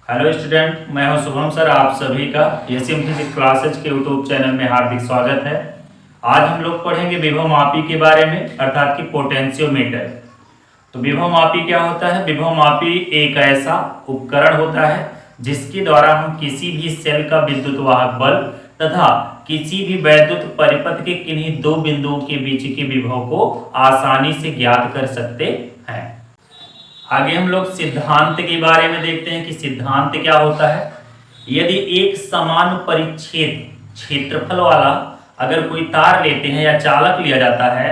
Hello student, मैं हूं Shubham sir. आप सभी का एसीएम फिजिक्स क्लासेज के यूट्यूब चैनल में हार्दिक स्वागत है। आज हम लोग पढ़ेंगे विभव मापी के बारे में, अर्थात कि पोटेंशियोमीटर। तो विभव मापी क्या होता है? विभव मापी एक ऐसा उपकरण होता है जिसके द्वारा हम किसी भी सेल का विद्युत वाहक बल तथा किसी भी वैद्युत परिपथ के किन्हीं दो बिंदुओं के बीच के विभव को आसानी से ज्ञात कर सकते हैं। आगे हम लोग सिद्धांत के बारे में देखते हैं कि सिद्धांत क्या होता है। यदि एक समान परिच्छेद क्षेत्रफल वाला अगर कोई तार लेते हैं या चालक लिया जाता है,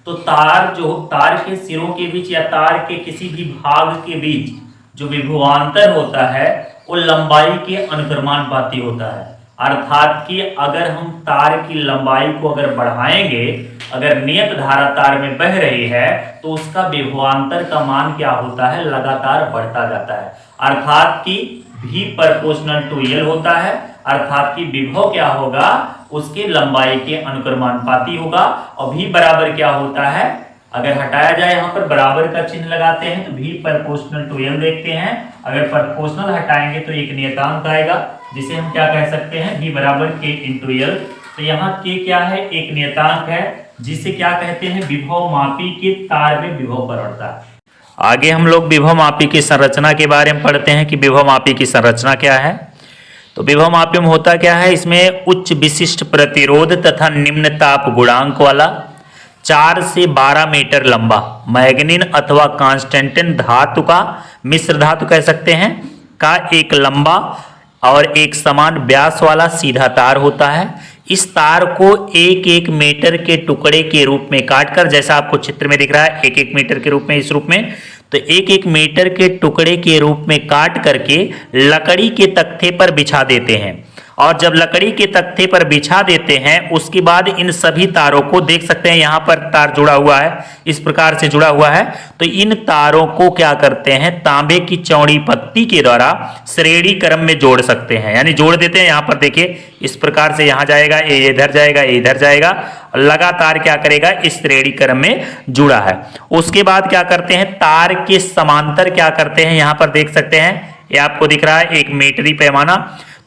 तो तार के सिरों के बीच या तार के किसी भी भाग के बीच जो विभवांतर होता है वो लंबाई के अनुक्रमानुपाती होता है। अर्थात कि अगर हम तार की लंबाई को अगर बढ़ाएंगे, अगर नियत धारा तार में बह रही है तो उसका विभवांतर का मान क्या होता है? लगातार बढ़ता जाता है। अर्थात कि V प्रोपोर्शनल टू L होता है। अर्थात कि विभव क्या होगा? उसके लंबाई के अनुक्रमानुपाती होगा। और V बराबर क्या होता है? अगर हटाया जाए यहाँ पर बराबर का चिन्ह लगाते हैं तो V प्रोपोर्शनल टू L देखते हैं। अगर प्रोपोर्शनल हटाएंगे तो एक नियतांक आएगा जिसे हम क्या कह सकते हैं? V बराबर K इंटू L। तो यहाँ K क्या है? एक नियतांक है जिसे क्या कहते हैं? विभव मापी के तार में विभव प्रवणता। आगे हम लोग विभव मापी की संरचना के बारे में पढ़ते हैं कि विभव मापी की संरचना क्या है। तो विभव मापी में होता क्या है? इसमें उच्च विशिष्ट प्रतिरोध तथा निम्न ताप गुणांक वाला 4 से 12 मीटर लंबा मैग्नीन अथवा कांस्टेंटिन धातु का, मिश्र धातु कह सकते हैं, का एक लंबा और एक समान व्यास वाला सीधा तार होता है। इस तार को एक एक मीटर के टुकड़े के रूप में काटकर, जैसा आपको चित्र में दिख रहा है, एक एक मीटर के रूप में, इस रूप में, तो एक एक मीटर के टुकड़े के रूप में काट करके लकड़ी के तख्ते पर बिछा देते हैं। और जब लकड़ी के तख्ते पर बिछा देते हैं उसके बाद इन सभी तारों को देख सकते हैं, यहाँ पर तार जुड़ा हुआ है, इस प्रकार से जुड़ा हुआ है। तो इन तारों को क्या करते हैं? तांबे की चौड़ी पत्ती के द्वारा श्रेणी क्रम में जोड़ सकते हैं, यानी जोड़ देते हैं। यहाँ पर देखिए, इस प्रकार से यहाँ जाएगा, ये इधर जाएगा, ये इधर जाएगा, लगातार क्या करेगा? इस श्रेणी क्रम में जुड़ा है। उसके बाद क्या करते हैं? तार के समांतर क्या करते हैं? यहाँ पर देख सकते हैं, ये आपको दिख रहा है एक मीटरी पैमाना।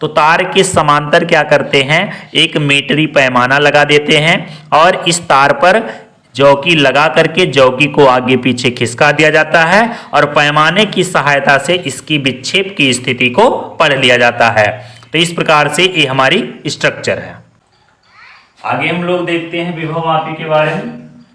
तो तार के समांतर क्या करते हैं? एक मीटरी पैमाना लगा देते हैं और इस तार पर जौकी लगा करके जौकी को आगे पीछे खिसका दिया जाता है और पैमाने की सहायता से इसकी विक्षेप की स्थिति को पढ़ लिया जाता है। तो इस प्रकार से ये हमारी स्ट्रक्चर है। आगे हम लोग देखते हैं विभव मापी के बारे में।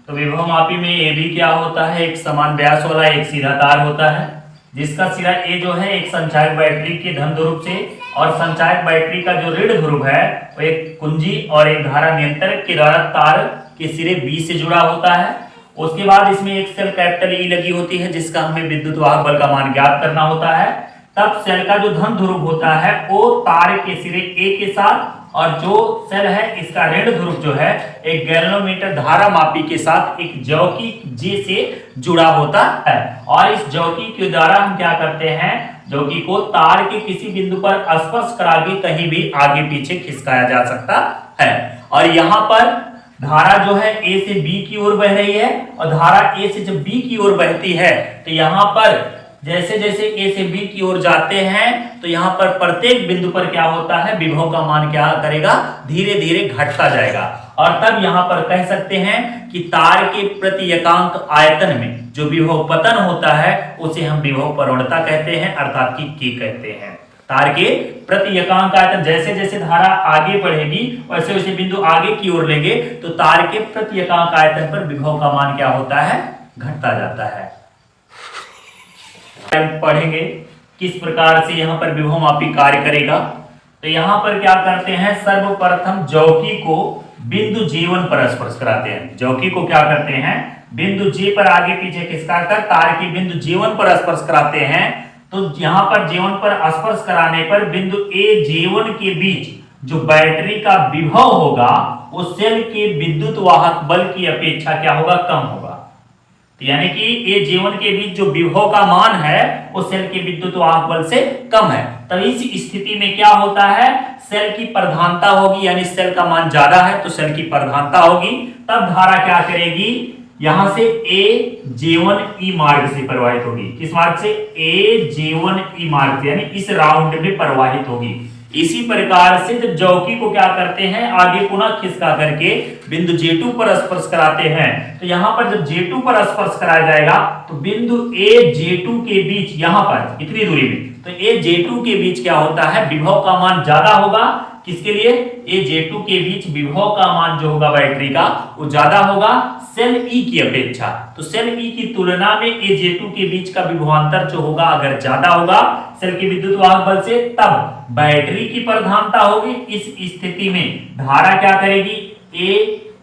तो विभव मापी में ये भी क्या होता है? एक समान व्यास वाला एक सीधा तार होता है जिसका सिरा ए जो है एक संचायक बैटरी के धन ध्रुव से और संचायक बैटरी का जो ऋण ध्रुव है वो एक कुंजी और एक धारा नियंत्रक के द्वारा तार के सिरे बी से जुड़ा होता है। उसके बाद इसमें एक सेल कैपिटल ई लगी होती है जिसका हमें विद्युत वाहक बल का मान ज्ञात करना होता है। तब सेल का जो धन ध्रुव होता है वो तार के सिरे ए के साथ, और जो सेल है इसका ऋण ध्रुव जो है एक गैल्वेनोमीटर धारा मापी के साथ एक जौकी जे से जुड़ा होता है। और इस जौकी के द्वारा हम क्या करते हैं? जौकी को तार के किसी बिंदु पर स्पर्श करा के कहीं भी आगे पीछे खिसकाया जा सकता है। और यहाँ पर धारा जो है ए से बी की ओर बह रही है, और धारा ए से जब बी की ओर बहती है तो यहाँ पर जैसे जैसे ए से बी की ओर जाते हैं तो यहाँ पर प्रत्येक बिंदु पर क्या होता है? विभव का मान क्या करेगा? धीरे धीरे घटता जाएगा। और तब यहाँ पर कह सकते हैं कि तार के प्रति एकांक आयतन में जो विभव पतन होता है उसे हम विभव प्रवणता कहते हैं, अर्थात कि K कहते हैं। तार के प्रति एकांक आयतन, जैसे जैसे धारा आगे बढ़ेगी वैसे वैसे बिंदु आगे की ओर लेंगे तो तार के प्रति एकांक आयतन पर विभव का मान क्या होता है? घटता जाता है। पढ़ेंगे किस प्रकार से यहाँ पर विभव मापी कार्य करेगा। तो यहाँ पर क्या करते हैं? सर्वप्रथम जौकी को बिंदु J1 पर स्पर्श कराते हैं। जौकी को क्या करते हैं? बिंदु J पर आगे पीछे खिसकाकर तार के बिंदु J1 पर स्पर्श कराते हैं। तो यहाँ पर J1 पर स्पर्श कराने पर बिंदु A J1 के बीच जो बैटरी का विभव होगा उस सेल के विद्युत वाहक बल की अपेक्षा क्या होगा? कम होगा। यानी कि ये J1 के बीच जो विभव का मान है वो सेल के विद्युत वाहक बल से कम है। तब इस स्थिति में क्या होता है? सेल की प्रधानता होगी, यानी सेल का मान ज्यादा है तो सेल की प्रधानता होगी। तब धारा क्या करेगी? यहां से AJ1E मार्ग से प्रवाहित होगी। किस मार्ग से? AJ1E मार्ग से, यानी इस राउंड में प्रवाहित होगी। इसी प्रकार से जब जौकी को क्या करते हैं, आगे पुनः खिसका करके बिंदु J2 पर स्पर्श कराते हैं, तो यहां पर जब J2 पर स्पर्श कराया जाएगा तो बिंदु AJ2 के बीच, यहां पर इतनी दूरी में, तो AJ2 के बीच क्या होता है, विभव का मान ज्यादा होगा। किसके लिए? AJ2 के बीच विभव का मान जो होगा बैटरी का वो ज्यादा होगा सेल E की अपेक्षा। तो सेल E की तुलना में AJ2 के बीच का विभवांतर जो होगा अगर ज्यादा होगा सेल के विद्युत वाहक बल से, तब बैटरी की प्रधानता होगी। इस स्थिति में धारा क्या करेगी?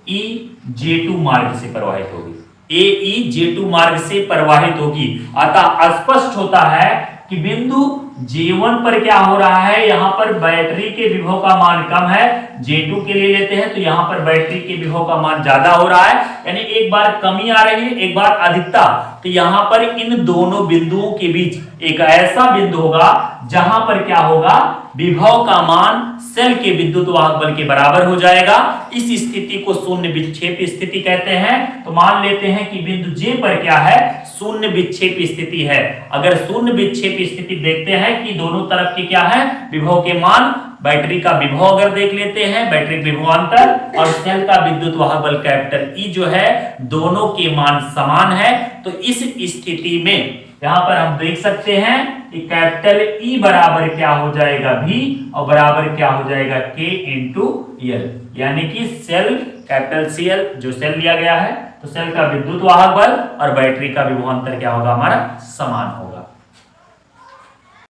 AEJ2 मार्ग से प्रवाहित होगी। AEJ2 मार्ग से प्रवाहित होगी। अतः स्पष्ट होता है कि बिंदु J1 पर क्या हो रहा है, यहां पर बैटरी के विभव का मान कम है। J2 के लिए लेते हैं तो यहां पर बैटरी के विभव का मान ज्यादा हो रहा है, यानी एक बार कमी आ रही है, एक बार अधिकता। तो यहां पर इन दोनों बिंदुओं के बीच एक ऐसा बिंदु होगा जहां पर क्या होगा, विभव का मान सेल के विद्युत वाहक बल के बराबर हो जाएगा। इस स्थिति को शून्य विक्षेप स्थिति कहते हैं। तो मान लेते हैं कि बिंदु J पर क्या है, शून्य विक्षेप स्थिति है। अगर शून्य विक्षेप स्थिति देखते हैं कि दोनों तरफ के क्या है, विभव के मान, बैटरी का विभव अगर देख लेते हैं, बैटरी विभवांतर और सेल का विद्युत वाहक बल कैपिटल E जो है, दोनों के मान समान है। तो इस स्थिति में यहां पर हम देख सकते हैं कि कैपिटल E बराबर क्या हो जाएगा, V, और बराबर क्या हो जाएगा, K इंटू L, यानी कि सेल कैपिटल CL जो सेल लिया गया है, तो सेल का विद्युत वाहक बल और बैटरी का विभवांतर क्या होगा, हमारा समान होगा।